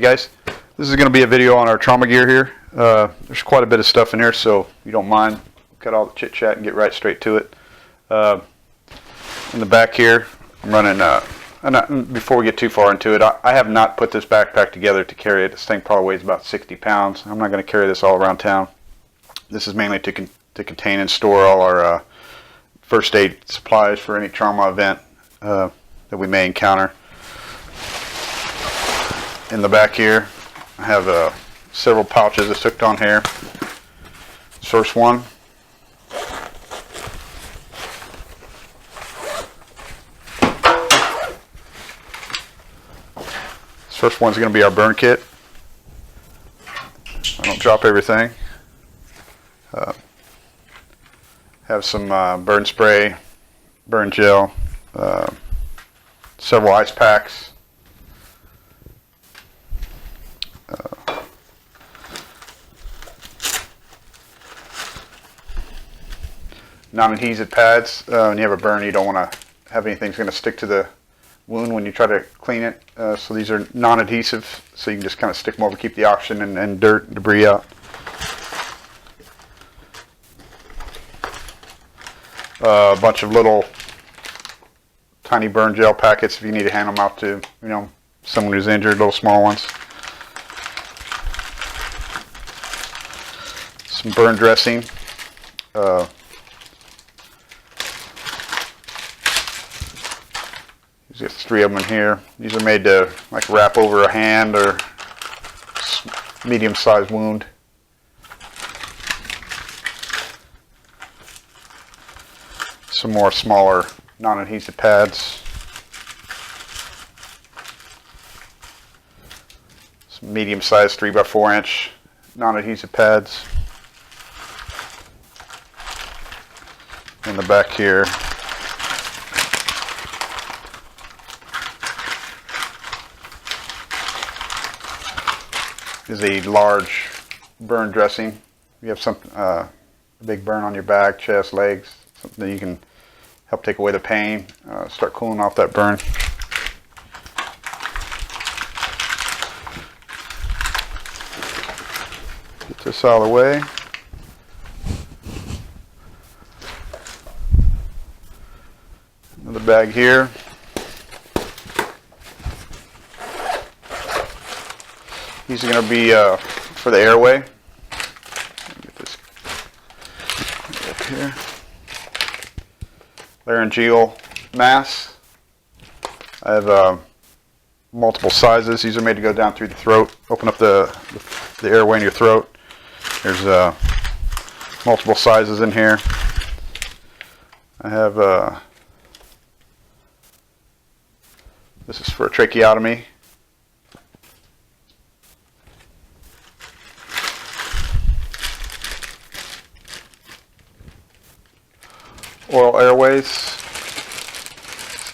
guys, this is going to be a video on our trauma gear here. There's quite a bit of stuff in here, so if you don't mind, cut all the chit chat and get right straight to it. In the back here, I'm running, before we get too far into it, I have not put this backpack together to carry it. This thing probably weighs about 60 pounds. I'm not going to carry this all around town. This is mainly to contain and store all our first aid supplies for any trauma event that we may encounter. In the back here, I have several pouches that's hooked on here. This first one. This first one's going to be our burn kit. I don't drop everything. Have some burn spray, burn gel, several ice packs. Non-adhesive pads. When you have a burn, you don't want to have anything that's going to stick to the wound when you try to clean it. So these are non-adhesive, so you can just kind of stick them over, keep the oxygen and dirt and debris out. A bunch of little tiny burn gel packets if you need to hand them out to, someone who's injured, little small ones. Some burn dressing. There's 3 of them in here. These are made to wrap over a hand or medium-sized wound. Some more smaller non-adhesive pads. Some medium-sized 3x4 inch non-adhesive pads. In the back here, is a large burn dressing. You have a big burn on your back, chest, legs, something that you can help take away the pain, start cooling off that burn. Get this out of the way. Another bag here. These are going to be for the Airway. Get this up here. Laryngeal masks. I have multiple sizes. These are made to go down through the throat, open up the airway in your throat. There's multiple sizes in here. I have this is for a tracheotomy. Oral airways,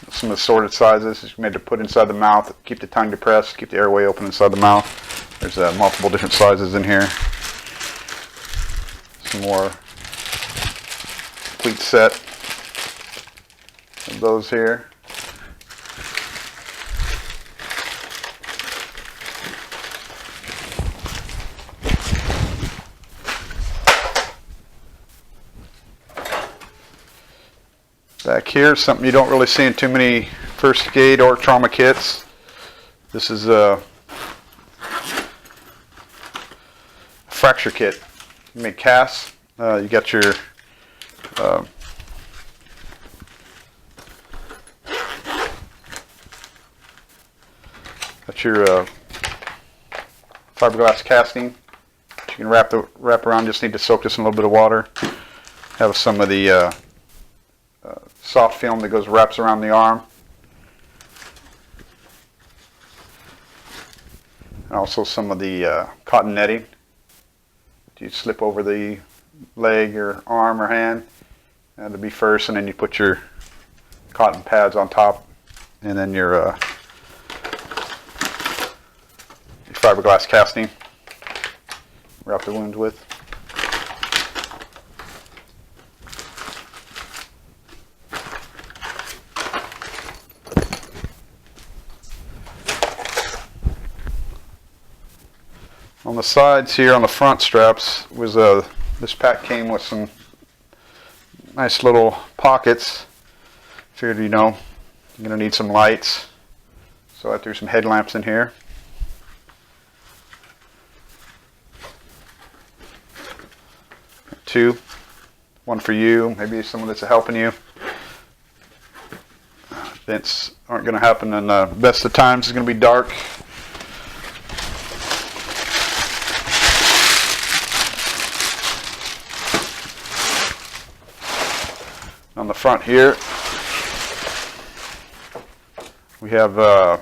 some assorted sizes. It's made to put inside the mouth, keep the tongue depressed, keep the airway open inside the mouth. There's multiple different sizes in here. Some more complete set of those here. Back here, something you don't really see in too many first aid or trauma kits. This is a fracture kit. You make casts. You got your fiberglass casting. You can wrap around. Just need to soak this in a little bit of water. Have some of the soft film that wraps around the arm. And also some of the cotton netting. You slip over the leg or arm or hand to be first, and then you put your cotton pads on top, and then your fiberglass casting. Wrap the wound with. On the sides here, on the front straps, was this pack came with some nice little pockets. Figured, you know, you're gonna need some lights, so I threw some headlamps in here. Two, one for you, maybe someone that's helping you. Vents aren't going to happen in the best of times. It's going to be dark. On the front here, we have, I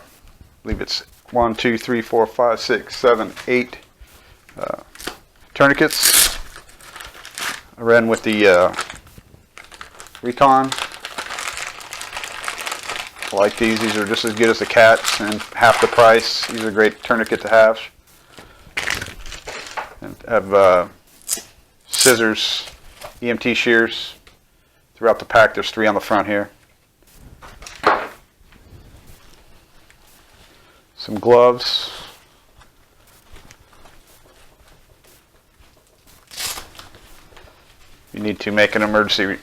believe it's 1, 2, 3, 4, 5, 6, 7, 8 tourniquets. I ran with the Recon. I like these. These are just as good as the cats and half the price. These are a great tourniquet to have. And have scissors, EMT shears throughout the pack. There's 3 on the front here. Some gloves. You need to make an emergency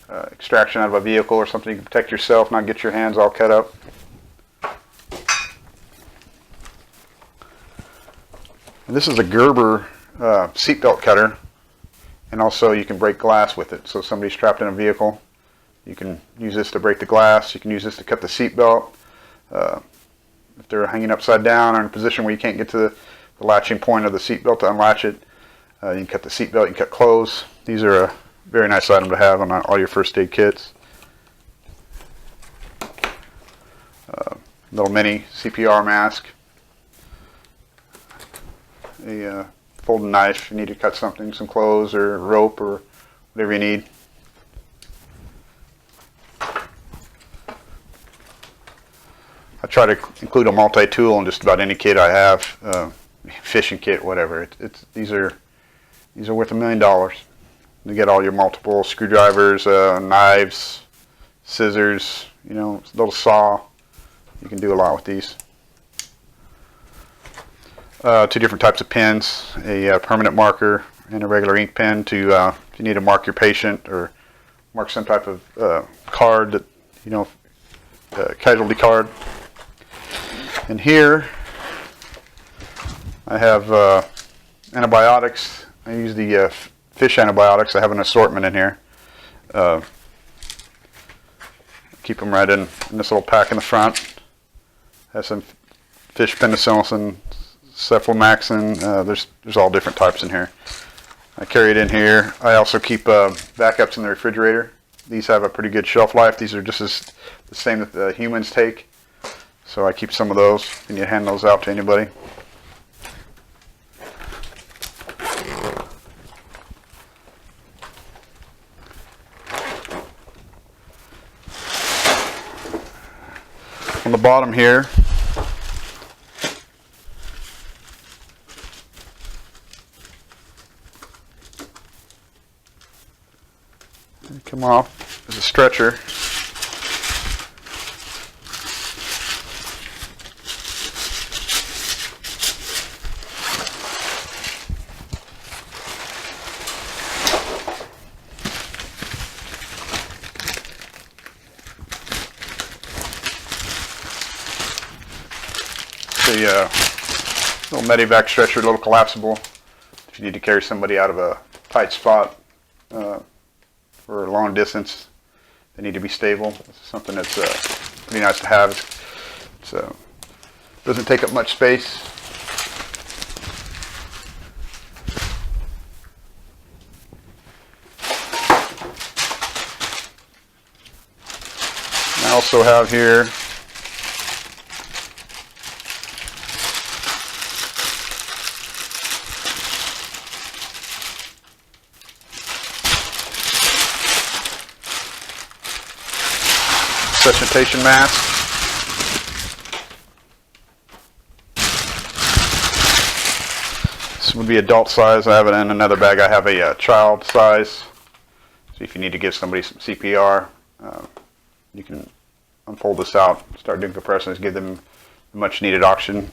extraction out of a vehicle or something, you can protect yourself, not get your hands all cut up. And this is a Gerber seatbelt cutter, and also you can break glass with it. So if somebody's trapped in a vehicle, you can use this to break the glass. You can use this to cut the seatbelt. If they're hanging upside down or in a position where you can't get to the latching point of the seatbelt to unlatch it, you can cut the seatbelt, you can cut clothes. These are a very nice item to have on all your first aid kits. Little mini CPR mask. A folding knife if you need to cut something, some clothes or rope or whatever you need. I try to include a multi-tool in just about any kit I have. Fishing kit, whatever. These are worth $1 million. You get all your multiple screwdrivers, knives, scissors, you know, little saw. You can do a lot with these. 2 different types of pens, a permanent marker and a regular ink pen to if you need to mark your patient or mark some type of card that, you know, casualty card. And here I have antibiotics. I use the fish antibiotics. I have an assortment in here. Keep them right in this little pack in the front. Has some fish penicillin, cephaloxime. There's all different types in here. I carry it in here. I also keep backups in the refrigerator. These have a pretty good shelf life. These are just as the same that the humans take. So I keep some of those. And you hand those out to anybody. On the bottom here, come off is a stretcher. The little medevac stretcher, a little collapsible. If you need to carry somebody out of a tight spot for a long distance, they need to be stable. This is something that's pretty nice to have. It doesn't take up much space. I also have here SHTF mask. This would be adult size. I have it in another bag. I have a child size. So if you need to give somebody some CPR, you can unfold this out, start doing compressions, give them much needed oxygen.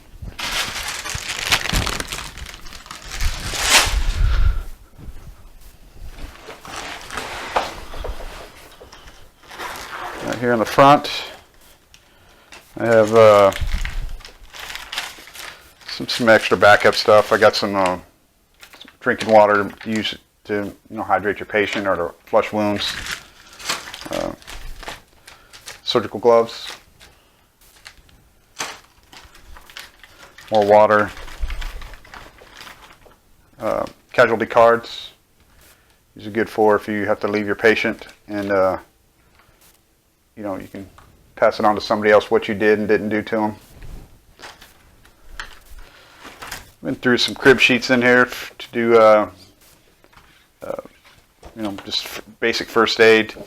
Here in the front, I have some extra backup stuff. I got some drinking water to use to hydrate your patient or to flush wounds. Surgical gloves, more water, casualty cards. These are good for if you have to leave your patient and you can pass it on to somebody else what you did and didn't do to them. Went through some crib sheets in here to do just basic first aid in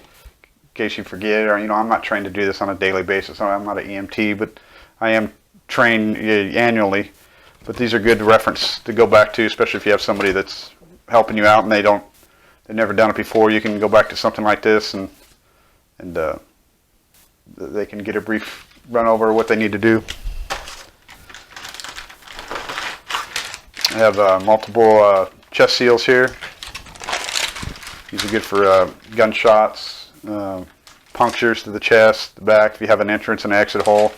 case you forget, or I'm not trained to do this on a daily basis. I'm not an EMT, but I am trained annually. But these are good reference to go back to, especially if you have somebody that's helping you out and they've never done it before. You can go back to something like this and they can get a brief run over what they need to do. I have multiple chest seals here. These are good for gunshots, punctures to the chest, the back. If you have an entrance and exit hole,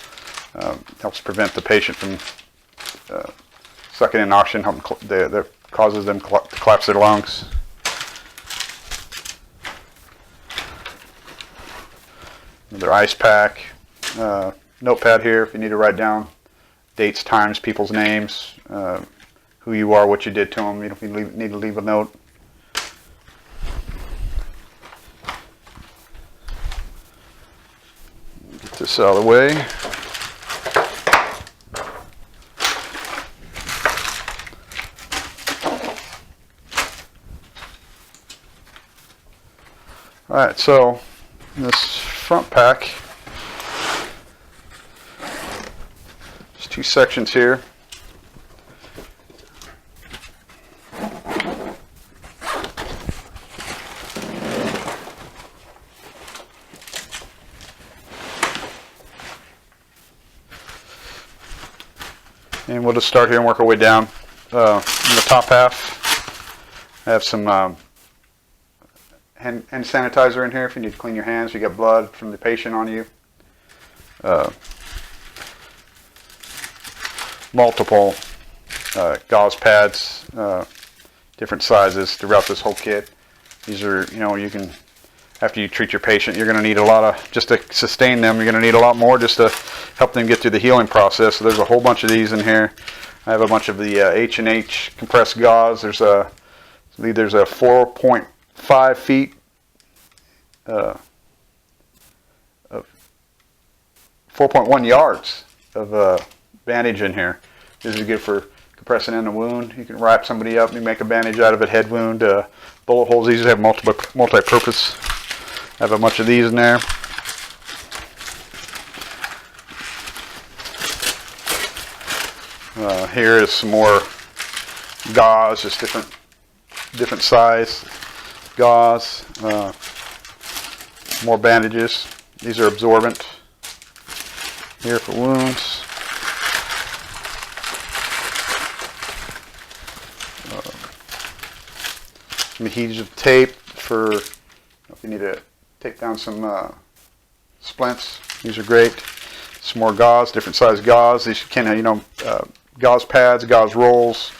helps prevent the patient from sucking in oxygen, that causes them to collapse their lungs. Another ice pack, notepad here if you need to write down dates, times, people's names, who you are, what you did to them. If you need to leave a note. Get this out of the way. Alright, so this front pack, there's two sections here. And we'll just start here and work our way down. In the top half, I have some hand sanitizer in here if you need to clean your hands. You got blood from the patient on you. Multiple gauze pads, different sizes throughout this whole kit. These are, you can, after you treat your patient, you're going to need a lot of, just to sustain them, you're going to need a lot more just to help them get through the healing process. So there's a whole bunch of these in here. I have a bunch of the H&H compressed gauze. There's a 4.5 feet of 4.1 yards of bandage in here. This is good for compressing in a wound. You can wrap somebody up and make a bandage out of it, head wound, bullet holes. These have multi-purpose. I have a bunch of these in there. Here is some more gauze, just different size gauze. More bandages. These are absorbent. Here for wounds. Some adhesive tape for if you need to take down some splints. These are great. Some more gauze, different size gauze. These can, gauze pads, gauze rolls,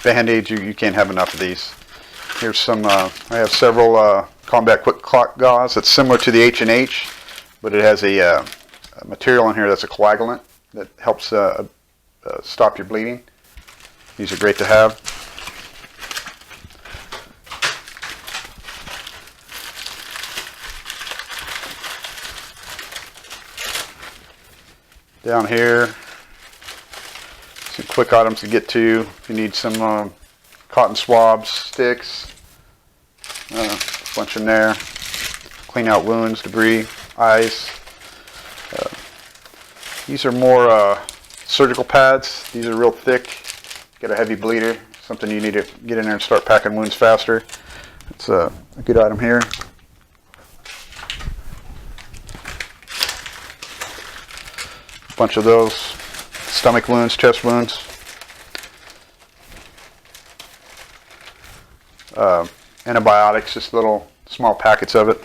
Band-Aids. You can't have enough of these. Here's some. I have several combat quick clot gauze. That's similar to the H&H, but it has a material in here that's a coagulant that helps stop your bleeding. These are great to have. Down here, some quick items to get to. If you need some cotton swabs, sticks, a bunch in there. Clean out wounds, debris, eyes. These are more surgical pads. These are real thick. Get a heavy bleeder, something you need to get in there and start packing wounds faster. It's a good item here. Bunch of those, stomach wounds, chest wounds, antibiotics, just little small packets of it.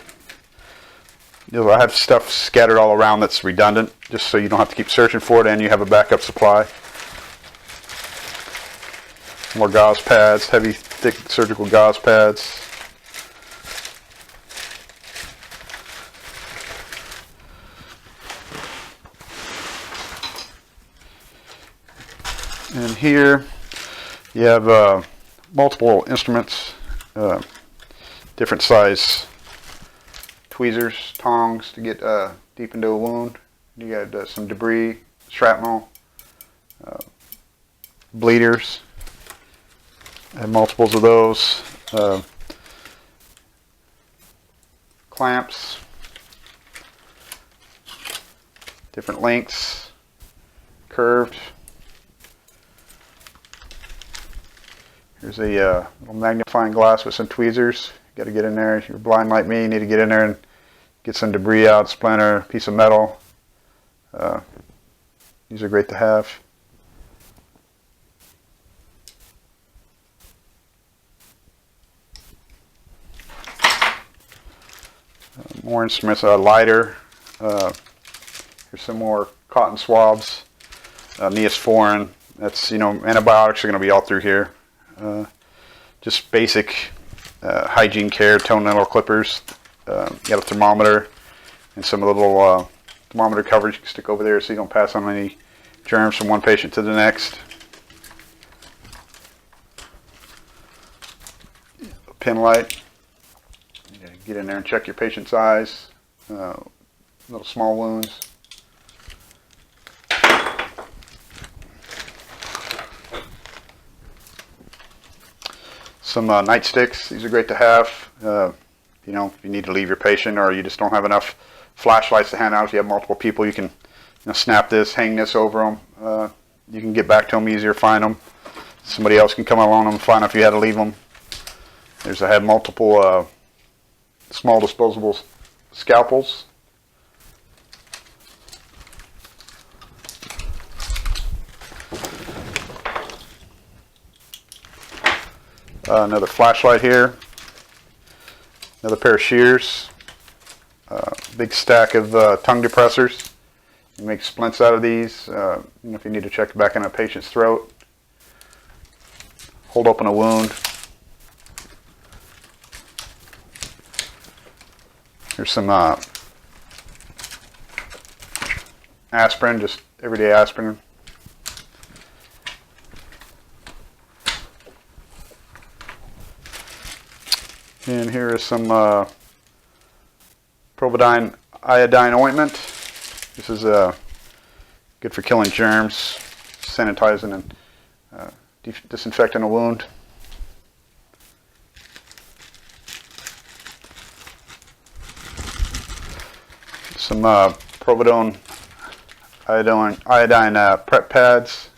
I have stuff scattered all around that's redundant, just so you don't have to keep searching for it, and you have a backup supply. More gauze pads, heavy, thick surgical gauze pads. And here you have multiple instruments, different size tweezers, tongs to get deep into a wound. You got some debris, shrapnel, bleeders, and multiples of those, clamps, different lengths, curved. Here's a little magnifying glass with some tweezers. You got to get in there. If you're blind like me, you need to get in there and get some debris out, splinter, a piece of metal. These are great to have. More instruments, a lighter. Here's some more cotton swabs, Neosporin. That's, antibiotics are going to be all through here. Just basic hygiene care, toenail clippers. You got a thermometer and some little thermometer covers you can stick over there so you don't pass on any germs from one patient to the next. A pin light. You gotta get in there and check your patient's eyes. Little small wounds. Some nightsticks. These are great to have. If you need to leave your patient or you just don't have enough flashlights to hand out. If you have multiple people, you can snap this, hang this over them. You can get back to them easier, find them. Somebody else can come along and find out if you had to leave them. I have multiple small disposable scalpels. Another flashlight here. Another pair of shears. Big stack of tongue depressors. You make splints out of these. If you need to check back in a patient's throat. Hold open a wound. Here's some aspirin, just everyday aspirin. And here is some Providine Iodine Ointment. This is good for killing germs, sanitizing and disinfecting a wound. Some Providone iodine prep pads.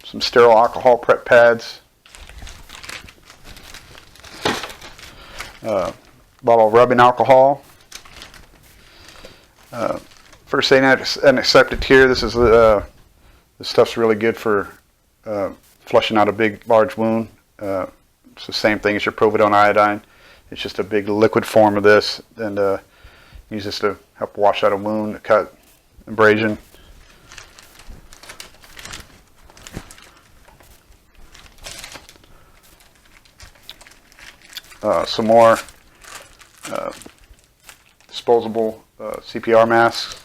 Some sterile alcohol prep pads. Bottle of rubbing alcohol. First aid antiseptic here. This stuff's really good for flushing out a large wound. It's the same thing as your Providone iodine. It's just a big liquid form of this, and use this to help wash out a wound, a cut, abrasion. Some more disposable CPR masks.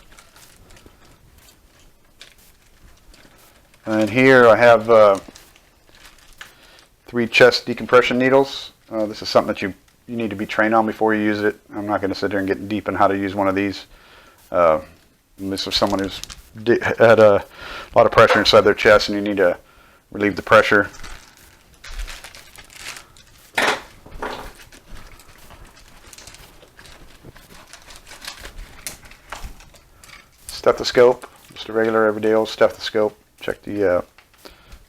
And here I have 3 chest decompression needles. This is something that you need to be trained on before you use it. I'm not going to sit there and get deep in how to use one of these. This is someone who's had a lot of pressure inside their chest and you need to relieve the pressure. Stethoscope, just a regular everyday old stethoscope. Check the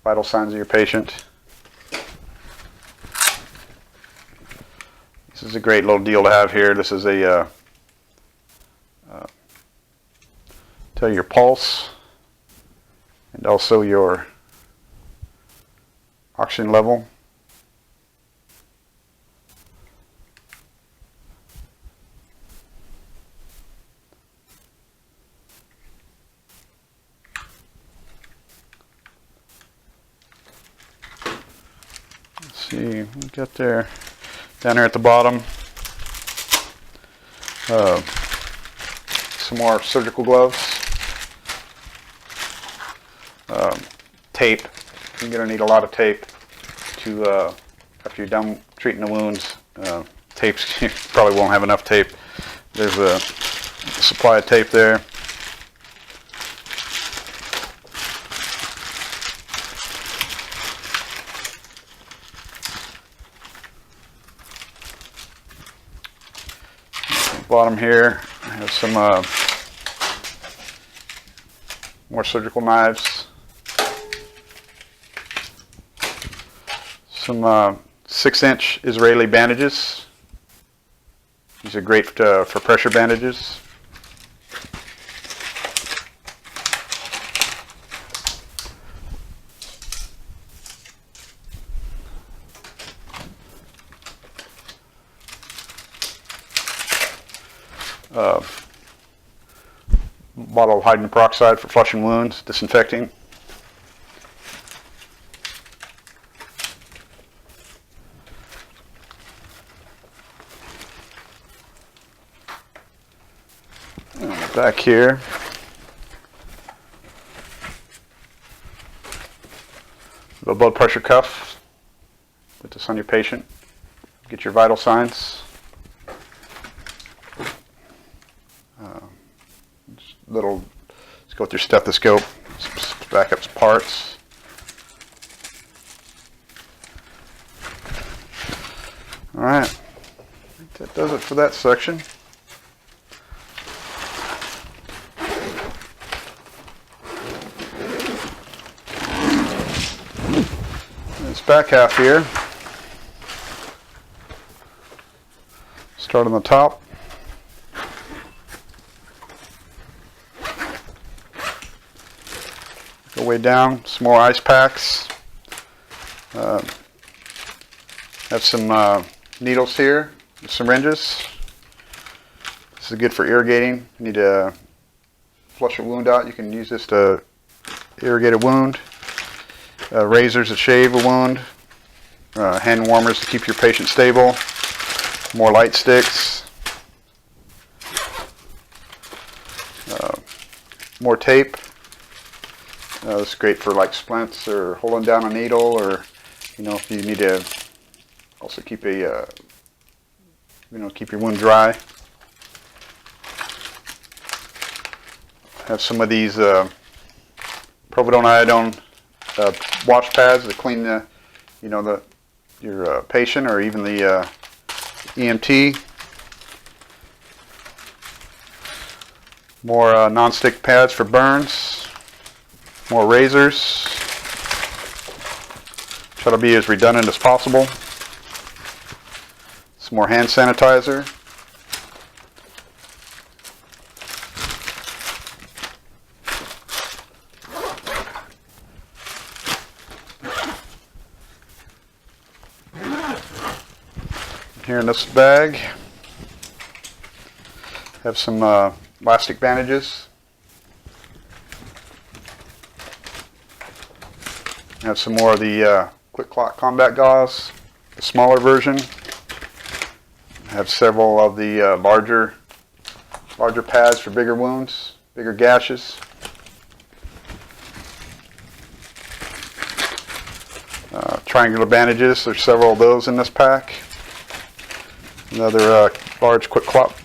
vital signs of your patient. This is a great little deal to have here. This is a tell your pulse and also your oxygen level. see, we got there, down here at the bottom. Some more surgical gloves. Tape. You're going to need a lot of tape to after you're done treating the wounds. Tapes, you probably won't have enough tape. There's a supply of tape there. Bottom here, I have some more surgical knives, some 6-inch Israeli bandages. These are great for pressure bandages. Bottle of hydrogen peroxide for flushing wounds, disinfecting. And back here, a blood pressure cuff. Put this on your patient. Get your vital signs. Let's go with your stethoscope, back up some parts. Alright, I think that does it for that section. This back half here, start on the top. Go way down, some more ice packs. Have some needles here, syringes. This is good for irrigating. You need to flush a wound out. You can use this to irrigate a wound. Razors to shave a wound. Hand warmers to keep your patient stable. More light sticks. More tape. This is great for like splints or holding down a needle, or if you need to also keep a keep your wound dry. Have some of these povidone iodine wash pads to clean your patient or even the EMT. More non-stick pads for burns. More razors. Try to be as redundant as possible. Some more hand sanitizer. Here in this bag, have some elastic bandages. Have some more of the Quick Clot Combat Gauze, the smaller version. Have several of the larger pads for bigger wounds, bigger gashes. Triangular bandages, there's several of those in this pack. Another large Quick Clot.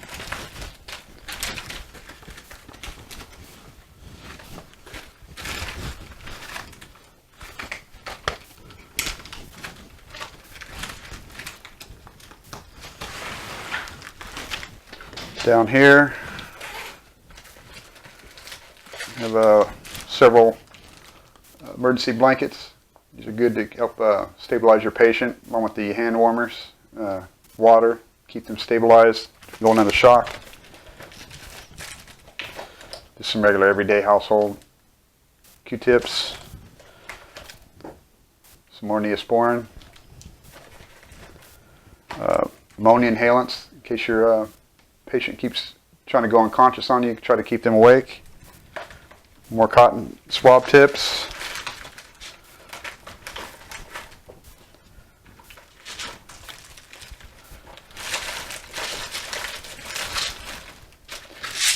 Down here, we have several emergency blankets. These are good to help stabilize your patient, along with the hand warmers, water, keep them stabilized, going into shock. Just some regular everyday household Q-tips, some more Neosporin, ammonia inhalants in case your patient keeps trying to go unconscious on you, try to keep them awake. More cotton swab tips.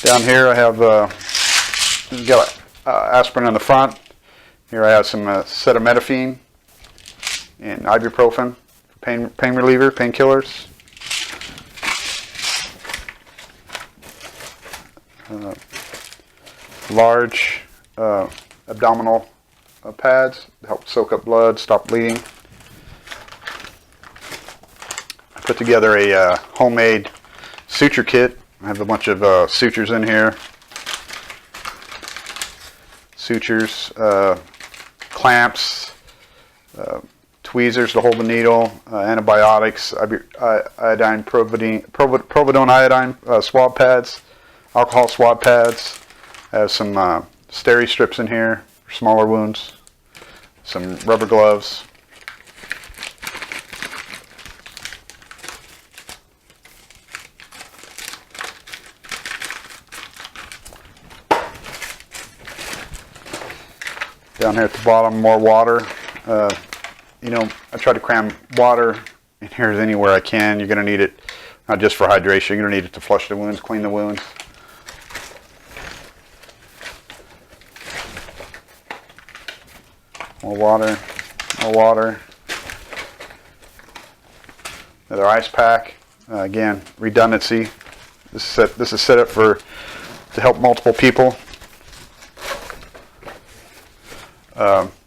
Down here I have got aspirin in the front. Here I have some acetaminophen and ibuprofen, pain reliever, painkillers. Large abdominal pads to help soak up blood, stop bleeding. I put together a homemade suture kit. I have a bunch of sutures in here. Sutures, clamps, tweezers to hold the needle, antibiotics, iodine, providone iodine swab pads, alcohol swab pads. I have some steri strips in here for smaller wounds, some rubber gloves. Down here at the bottom, more water. You know, I try to cram water in here anywhere I can. You're going to need it not just for hydration, you're going to need it to flush the wounds, clean the wounds. More water, more water. Another ice pack. Again, redundancy. This is set up to help multiple people.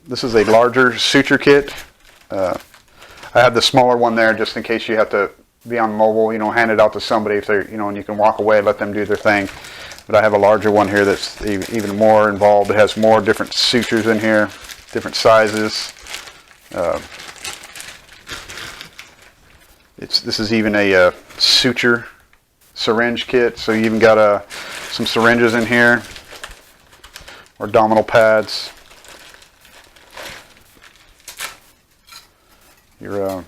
This is a larger suture kit. I have the smaller one there just in case you have to be on mobile, you know, hand it out to somebody if they're, you know, and you can walk away, let them do their thing. But I have a larger one here that's even more involved. It has more different sutures in here, different sizes. This is even a suture syringe kit, so you even got some syringes in here, or abdominal pads. Your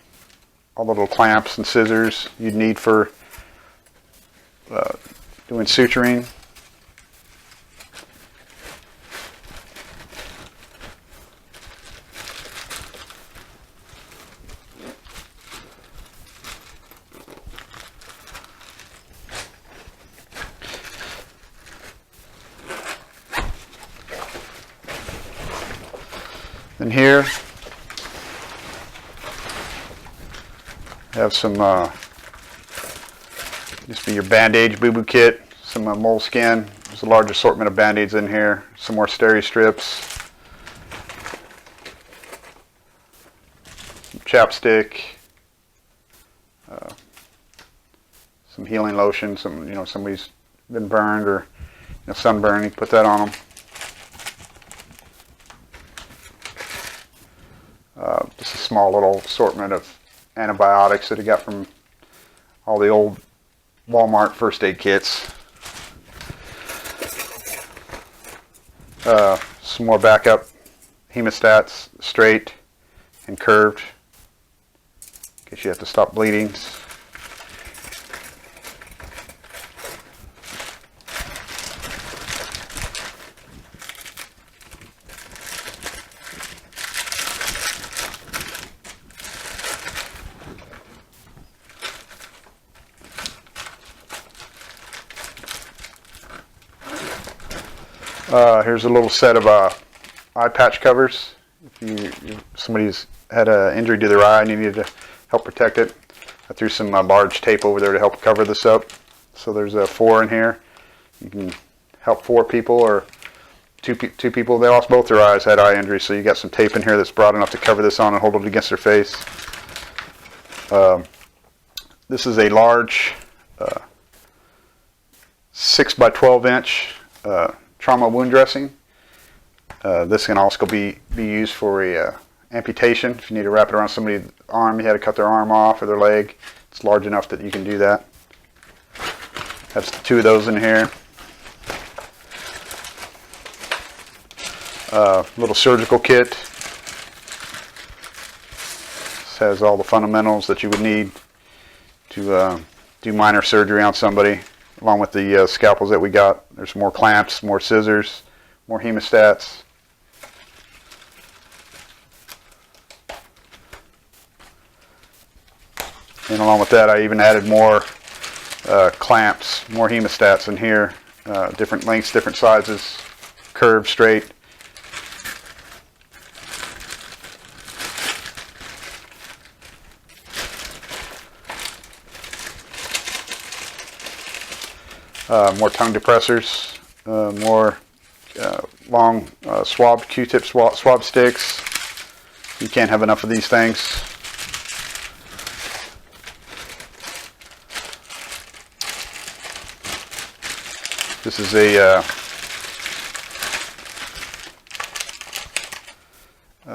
all the little clamps and scissors you'd need for doing suturing. And here have some just be your bandage boo-boo kit, some moleskin. There's a large assortment of band-aids in here, some more steri strips, some chapstick, some healing lotion. Some, you know, somebody's been burned or, you know, sunburned, you put that on them. Just a small little assortment of antibiotics that I got from all the old Walmart first aid kits. Some more backup hemostats, straight and curved, in case you have to stop bleeding. Here's a little set of Eyepatch Covers. If somebody's had an injury to their eye and you need to help protect it, I threw some large tape over there to help cover this up. So there's 4 in here. You can help 4 people or two people. They lost both their eyes, had eye injuries, so you got some tape in here that's broad enough to cover this on and hold it against their face. This is a large 6 by 12 inch trauma wound dressing. This can also be used for a amputation. If you need to wrap it around somebody's arm, you had to cut their arm off or their leg, it's large enough that you can do that. Have 2 of those in here. Little surgical kit. This has all the fundamentals that you would need to do minor surgery on somebody, along with the scalpels that we got. There's more clamps, more scissors, more hemostats. And along with that, I even added more clamps, more hemostats in here, different lengths, different sizes, curved, straight. More tongue depressors, more long swab Q-tip swab sticks. You can't have enough of these things. This is a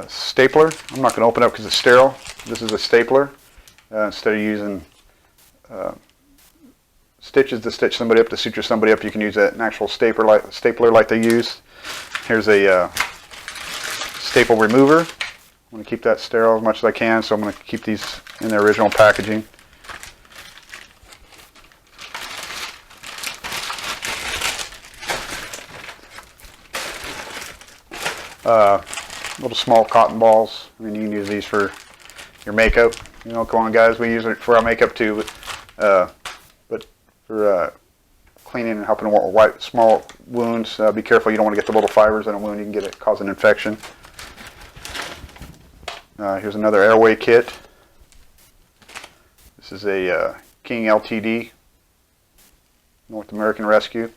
stapler. I'm not going to open it up because it's sterile. This is a stapler. Instead of using stitches to stitch somebody up, to suture somebody up, you can use an actual stapler like they use. Here's a staple remover. I'm going to keep that sterile as much as I can, so I'm going to keep these in their original packaging. Little small cotton balls. I mean, you can use these for your makeup. You know, come on guys, we use it for our makeup too. But for cleaning and helping wipe small wounds, be careful. You don't want to get the little fibers in a wound. You can get it cause an infection. Here's another Airway kit. This is a King LTD, North American Rescue.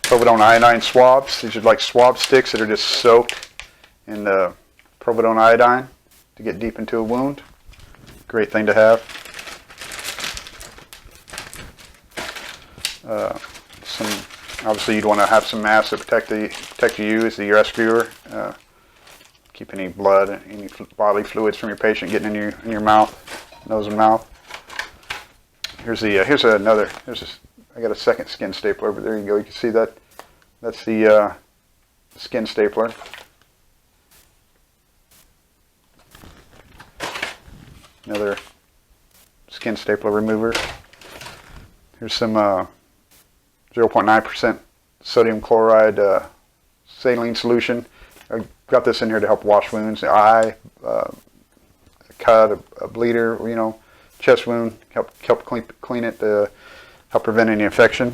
Providone iodine swabs. These are like swab sticks that are just soaked in providone iodine to get deep into a wound. Great thing to have. Obviously you'd want to have some masks that protect you as the rescuer. Keep any blood, any bodily fluids from your patient getting in your mouth, nose and mouth. I got a second skin stapler, but there you go. You can see that. That's the skin stapler. Another skin stapler remover. Here's some 0.9% sodium chloride saline solution. I got this in here to help wash wounds, the eye, a cut, a bleeder, you know, chest wound. Help clean it. Help prevent any infection.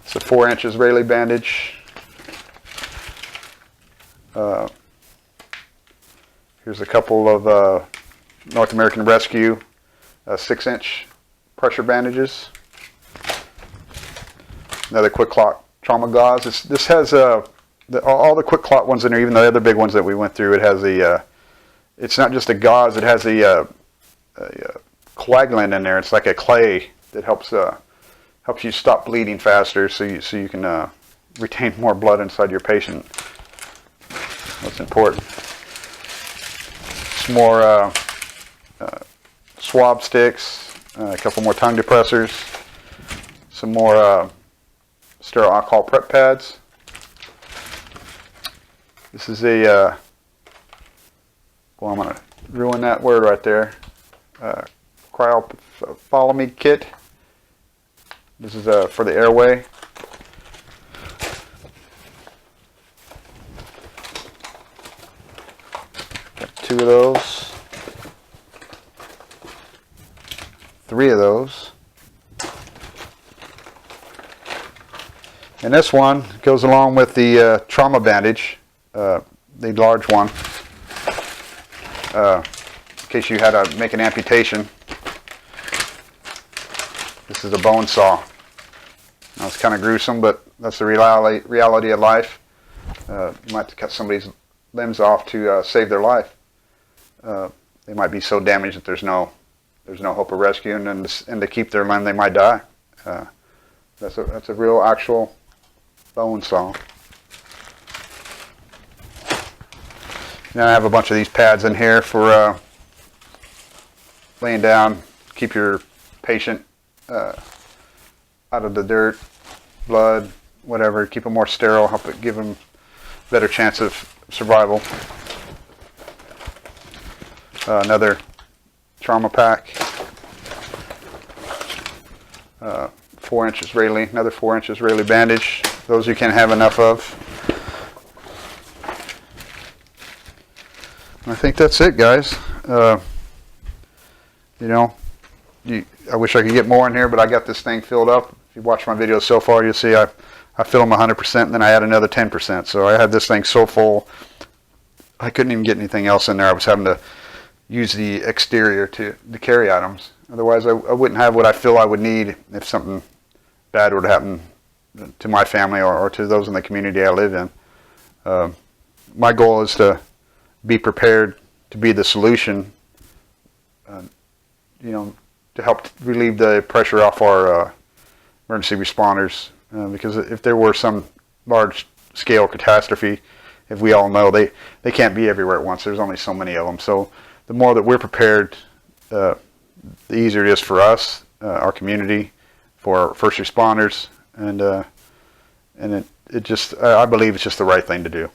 It's a 4-inch Israeli bandage. Here's a couple of North American Rescue 6-inch pressure bandages. Another quick clot trauma gauze. This has all the quick clot ones in there, even the other big ones that we went through. It has it's not just a gauze. It has a coagulant in there. It's like a clay that helps you stop bleeding faster, so you can retain more blood inside your patient. That's important. Some more swab sticks, a couple more tongue depressors, some more sterile alcohol prep pads. This is a well, I'm going to ruin that word right there. Cryophthalmic kit. This is for the Airway. Got 2 of those. 3 of those. And this one goes along with the trauma bandage, the large one, in case you had to make an amputation. This is a bone saw. Now, it's kind of gruesome, but that's the reality of life. You might have to cut somebody's limbs off to save their life. They might be so damaged that there's no hope of rescue, and to keep their limb, they might die. That's a real, actual bone saw. Now I have a bunch of these pads in here for laying down, keep your patient out of the dirt, blood, whatever. Keep them more sterile, help it give them a better chance of survival. Another trauma pack. 4-inch Israeli, another 4-inch Israeli bandage. Those you can't have enough of. I think that's it, guys. you know, I wish I could get more in here, but I got this thing filled up. If you watch my videos so far, you'll see I fill them 100% and then I add another 10%. So I had this thing so full, I couldn't even get anything else in there. I was having to use the exterior to carry items. Otherwise, I wouldn't have what I feel I would need if something bad would happen to my family or to those in the community I live in. My goal is to be prepared to be the solution, you know, to help relieve the pressure off our emergency responders. Because if there were some large-scale catastrophe, if we all know, they can't be everywhere at once. There's only so many of them. So the more that we're prepared, the easier it is for us, our community, for first responders, and it just, I believe it's just the right thing to do.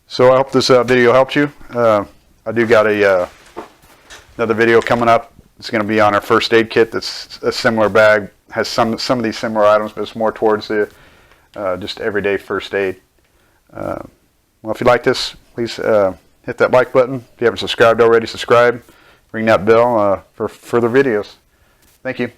So I hope this video helped you. I do got another video coming up. It's going to be on our first aid kit. That's a similar bag, has some of these similar items, but it's more towards the just everyday first aid. Well, if you like this, please hit that like button. If you haven't subscribed already, subscribe. Ring that bell for further videos. Thank you.